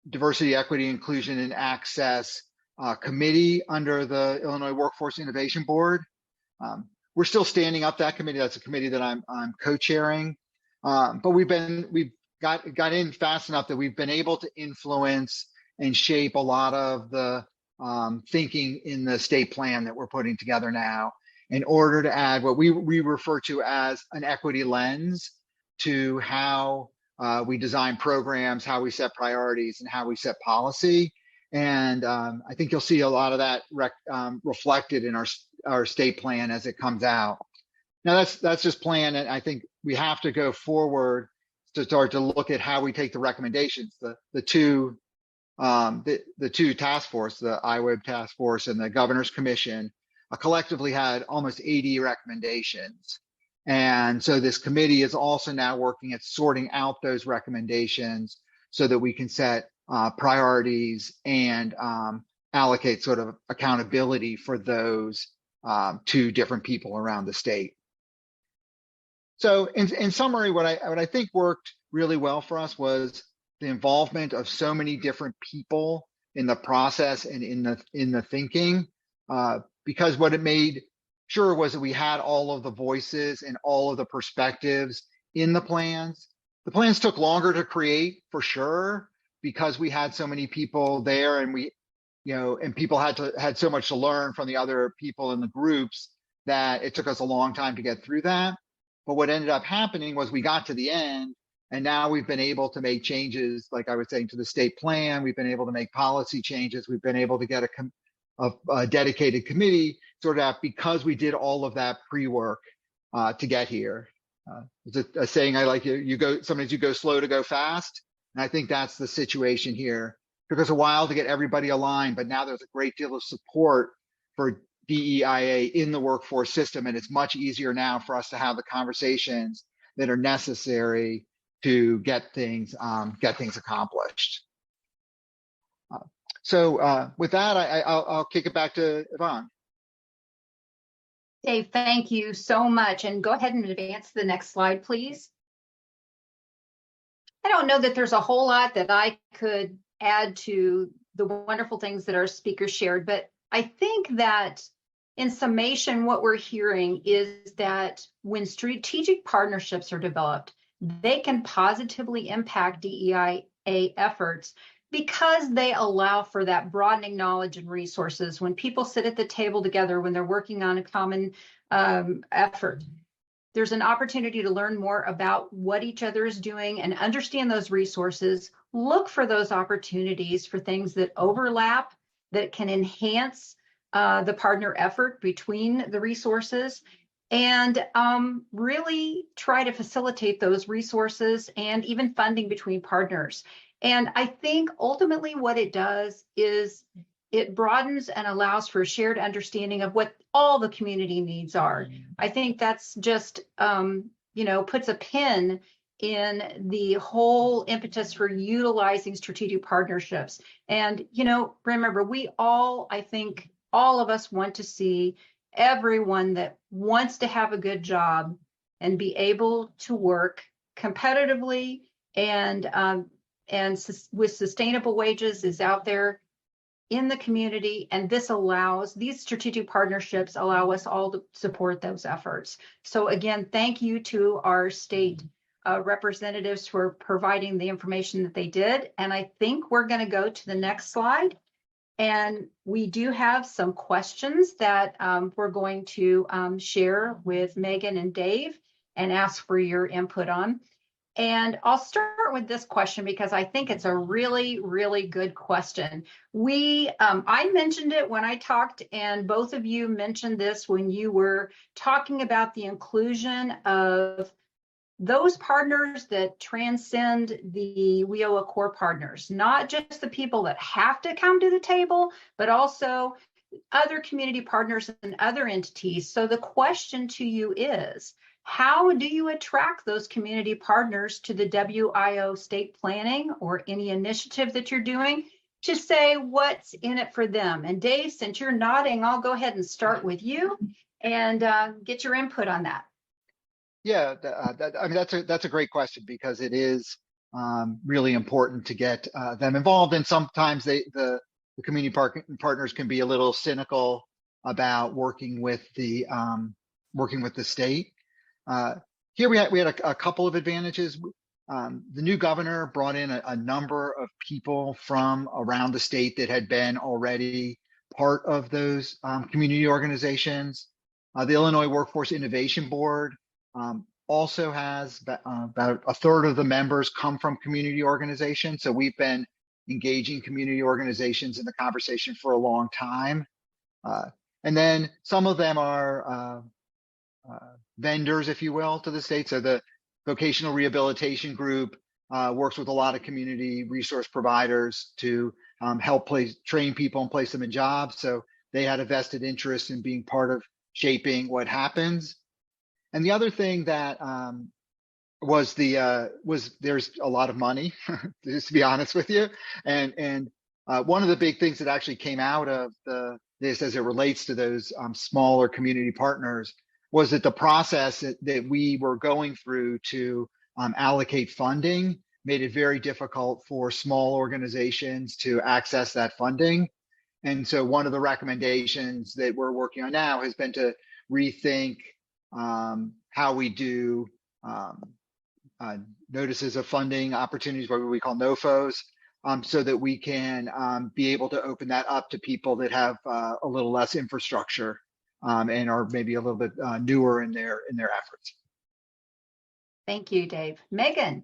diversity, equity, inclusion, and access committee under the Illinois Workforce Innovation Board. We're still standing up that committee. That's a committee that I'm co-chairing, but we've got in fast enough that we've been able to influence and shape a lot of the thinking in the state plan that we're putting together now, in order to add what we refer to as an equity lens to how we design programs, how we set priorities, and how we set policy. And I think you'll see a lot of that reflected in our state plan as it comes out. Now that's just plan, and I think we have to go forward to start to look at how we take the recommendations. The two task force, the IWIB task force and the Governor's Commission, collectively had almost 80 recommendations. And so this committee is also now working at sorting out those recommendations so that we can set priorities and allocate sort of accountability for those to different people around the state. So in summary, what I think worked really well for us was the involvement of so many different people in the process and in the thinking, because what it made sure was that we had all of the voices and all of the perspectives in the plans. The plans took longer to create, for sure, because we had so many people there, and and people had so much to learn from the other people in the groups that it took us a long time to get through that. But what ended up happening was we got to the end, and now we've been able to make changes, like I was saying, to the state plan. We've been able to make policy changes. We've been able to get a dedicated committee sort of because we did all of that pre-work to get here. It's a saying I like, sometimes you go slow to go fast. And I think that's the situation here. It took us a while to get everybody aligned, but now there's a great deal of support for DEIA in the workforce system. And it's much easier now for us to have the conversations that are necessary to get things accomplished. So with that, I'll kick it back to Yvonne. Dave, thank you so much. And go ahead and advance to the next slide, please. I don't know that there's a whole lot that I could add to the wonderful things that our speakers shared, but I think that in summation, what we're hearing is that when strategic partnerships are developed, they can positively impact DEIA efforts because they allow for that broadening knowledge and resources. When people sit at the table together, when they're working on a common effort, there's an opportunity to learn more about what each other is doing and understand those resources, look for those opportunities for things that overlap, that can enhance the partner effort between the resources, and really try to facilitate those resources and even funding between partners. And I think ultimately what it does is it broadens and allows for a shared understanding of what all the community needs are. I think that's just, puts a pin in the whole impetus for utilizing strategic partnerships. And, you know, remember, I think all of us want to see everyone that wants to have a good job and be able to work competitively and with sustainable wages is out there in the community. And these strategic partnerships allow us all to support those efforts. So again, thank you to our state representatives for providing the information that they did. And I think we're going to go to the next slide. And we do have some questions that we're going to share with Megan and Dave and ask for your input on. And I'll start with this question because I think it's a really, really good question. I mentioned it when I talked, and both of you mentioned this when you were talking about the inclusion of those partners that transcend the WIOA core partners, not just the people that have to come to the table, but also other community partners and other entities. So the question to you is, how do you attract those community partners to the WIO state planning or any initiative that you're doing to say what's in it for them? And Dave, since you're nodding, I'll go ahead and start with you and get your input on that. Yeah, I mean, that's a great question because it is really important to get them involved. And sometimes the community partners can be a little cynical about working with the state. Here we had a couple of advantages. The new governor brought in a number of people from around the state that had been already part of those community organizations. The Illinois Workforce Innovation Board also has about a third of the members come from community organizations. So we've been engaging community organizations in the conversation for a long time. And then some of them are vendors, if you will, to the state. So the vocational rehabilitation group works with a lot of community resource providers to help train people and place them in jobs. So they had a vested interest in being part of shaping what happens. And the other thing that was there's a lot of money, just to be honest with you. And one of the big things that actually came out of this as it relates to those smaller community partners was that the process that we were going through to allocate funding made it very difficult for small organizations to access that funding. And so one of the recommendations that we're working on now has been to rethink how we do notices of funding opportunities, what we call NOFOs, so that we can be able to open that up to people that have a little less infrastructure and are maybe a little bit newer in their efforts. Thank you, Dave. Megan.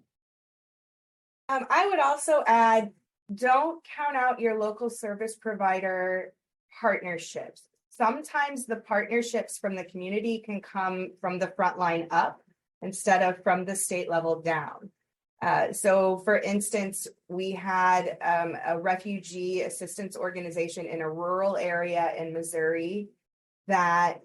I would also add, don't count out your local service provider partnerships. Sometimes the partnerships from the community can come from the front line up instead of from the state level down. So for instance, we had a refugee assistance organization in a rural area in Missouri that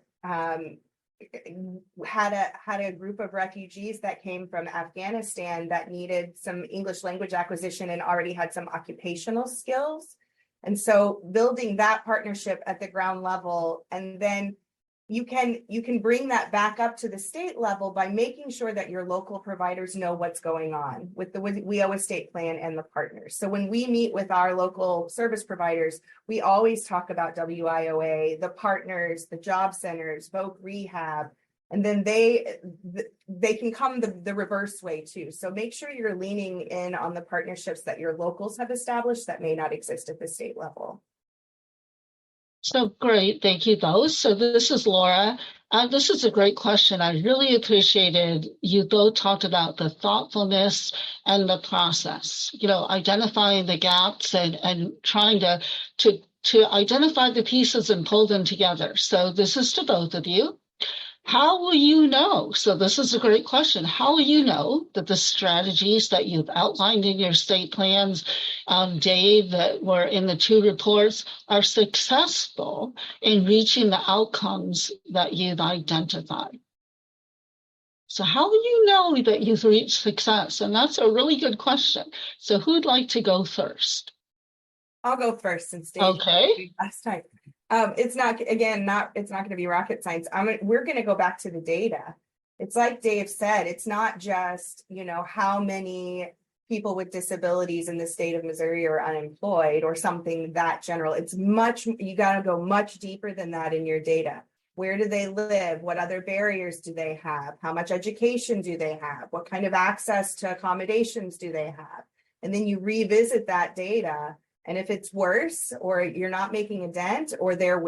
had a group of refugees that came from Afghanistan that needed some English language acquisition and already had some occupational skills. And so building that partnership at the ground level, and then you can bring that back up to the state level by making sure that your local providers know what's going on with the WIOA state plan and the partners. So when we meet with our local service providers, we always talk about WIOA, the partners, the job centers, voc rehab, and then they can come the reverse way too. So make sure you're leaning in on the partnerships that your locals have established that may not exist at the state level. So great. Thank you both. So this is Laura. This is a great question. I really appreciated you both talked about the thoughtfulness and the process, identifying the gaps and trying to identify the pieces and pull them together. So this is to both of you. How will you know? So this is a great question. How will you know that the strategies that you've outlined in your state plans, Dave, that were in the two reports are successful in reaching the outcomes that you've identified? So how do you know that you've reached success? And that's a really good question. So who'd like to go first? I'll go first since Dave Okay. last time. It's not going to be rocket science. We're going to go back to the data. It's like Dave said, it's not just, how many people with disabilities in the state of Missouri are unemployed or something that general. You got to go much deeper than that in your data. Where do they live? What other barriers do they have? How much education do they have? What kind of access to accommodations do they have? And then you revisit that data. And if it's worse, or you're not making a dent, or their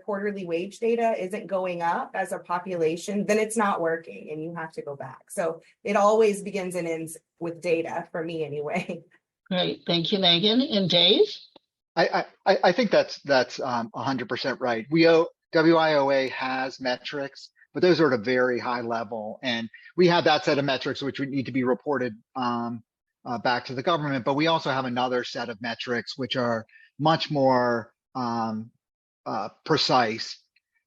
quarterly wage data isn't going up as a population, then it's not working and you have to go back. So it always begins and ends with data for me anyway. Great. Thank you, Megan. And Dave? I think that's 100% right. WIOA has metrics, but those are at a very high level. And we have that set of metrics which would need to be reported back to the government, but we also have another set of metrics which are much more precise.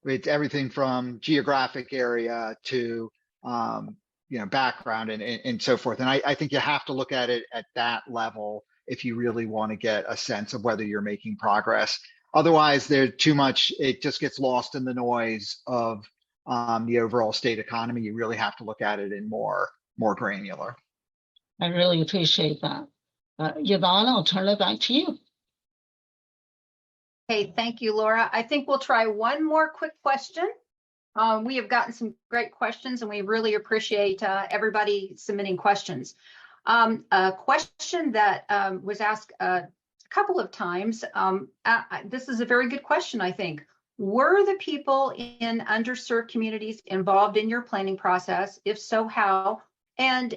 It's everything from geographic area to background and so forth. And I think you have to look at it at that level if you really want to get a sense of whether you're making progress. Otherwise, there's too much, it just gets lost in the noise of the overall state economy. You really have to look at it in more granular. I really appreciate that. Yvonne, I'll turn it back to you. Hey, thank you, Laura. I think we'll try one more quick question. We have gotten some great questions and we really appreciate everybody submitting questions. A question that was asked a couple of times, this is a very good question, I think. Were the people in underserved communities involved in your planning process? If so, how? And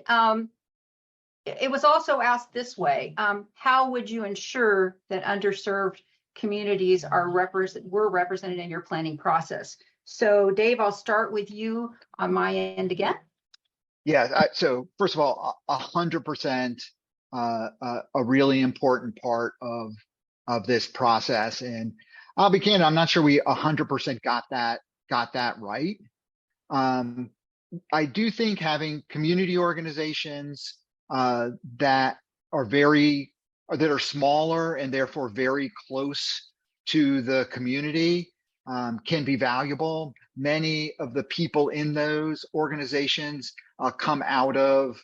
it was also asked this way, how would you ensure that underserved communities were represented in your planning process? So Dave, I'll start with you on my end again. Yeah, so first of all, 100% a really important part of this process. And I'll be candid, I'm not sure we 100% got that right. I do think having community organizations that are smaller and therefore very close to the community can be valuable. Many of the people in those organizations come out of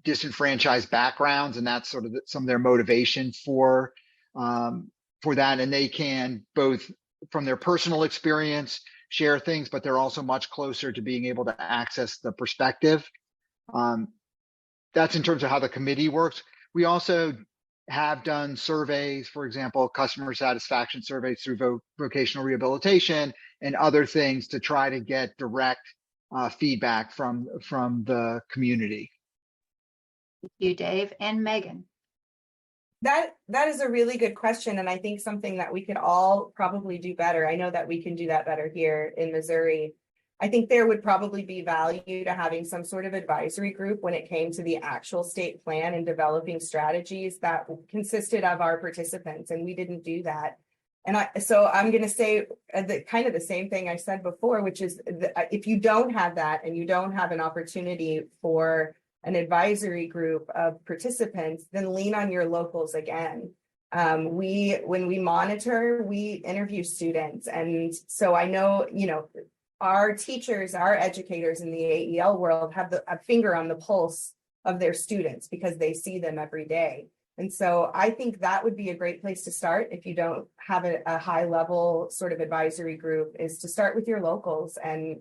disenfranchised backgrounds, and that's sort of some of their motivation for that. And they can both from their personal experience share things, but they're also much closer to being able to access the perspective. That's in terms of how the committee works. We also have done surveys, for example, customer satisfaction surveys through vocational rehabilitation and other things to try to get direct feedback from the community. Thank you, Dave. And Megan. That is a really good question, and I think something that we could all probably do better. I know that we can do that better here in Missouri. I think there would probably be value to having some sort of advisory group when it came to the actual state plan and developing strategies that consisted of our participants, and we didn't do that. And so I'm going to say kind of the same thing I said before, which is if you don't have that and you don't have an opportunity for an advisory group of participants, then lean on your locals again. When we monitor, we interview students. And so I know, our teachers, our educators in the AEL world have a finger on the pulse of their students because they see them every day. And so I think that would be a great place to start if you don't have a high level sort of advisory group, is to start with your locals and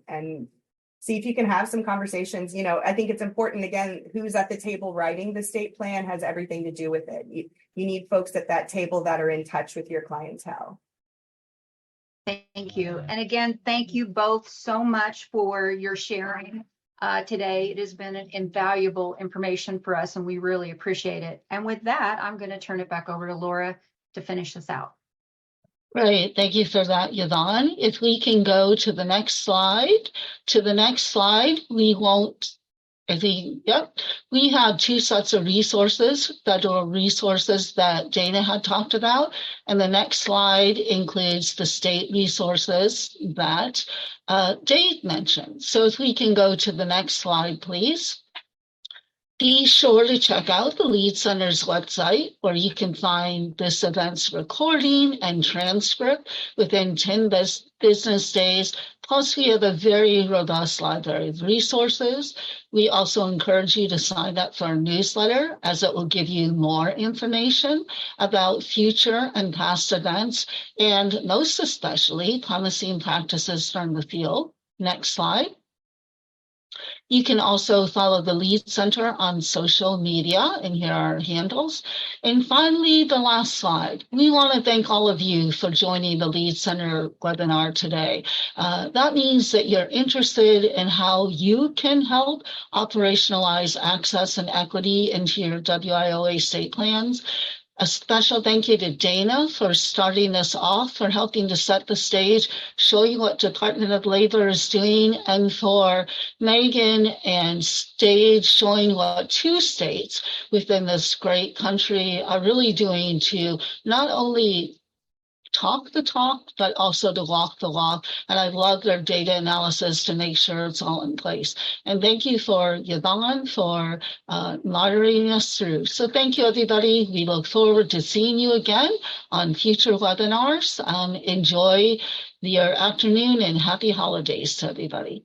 see if you can have some conversations. I think it's important, again, who's at the table writing the state plan has everything to do with it. You need folks at that table that are in touch with your clientele. Thank you. And again, thank you both so much for your sharing today. It has been an invaluable information for us, and we really appreciate it. And with that, I'm going to turn it back over to Laura to finish this out. Great. Thank you for that, Yvonne. If we can go to the next slide. We won't I think, yep. We have two sets of resources, federal resources that Dana had talked about. And the next slide includes the state resources that Dave mentioned. So if we can go to the next slide, please. Be sure to check out the Lead Center's website, where you can find this event's recording and transcript within 10 business days. Plus, we have a very robust library of resources. We also encourage you to sign up for our newsletter, as it will give you more information about future and past events, and most especially promising practices from the field. Next slide. You can also follow the Lead Center on social media, and here are our handles. And finally, the last slide. We want to thank all of you for joining the Lead Center webinar today. That means that you're interested in how you can help operationalize access and equity into your WIOA state plans. A special thank you to Dana for starting us off, for helping to set the stage, show you what Department of Labor is doing, and for Megan and Stage showing what 2 states within this great country are really doing to not only talk the talk, but also to walk the walk. And I love their data analysis to make sure it's all in place. And thank you for Yvonne for moderating us through. So thank you, everybody. We look forward to seeing you again on future webinars. Enjoy your afternoon and happy holidays to everybody.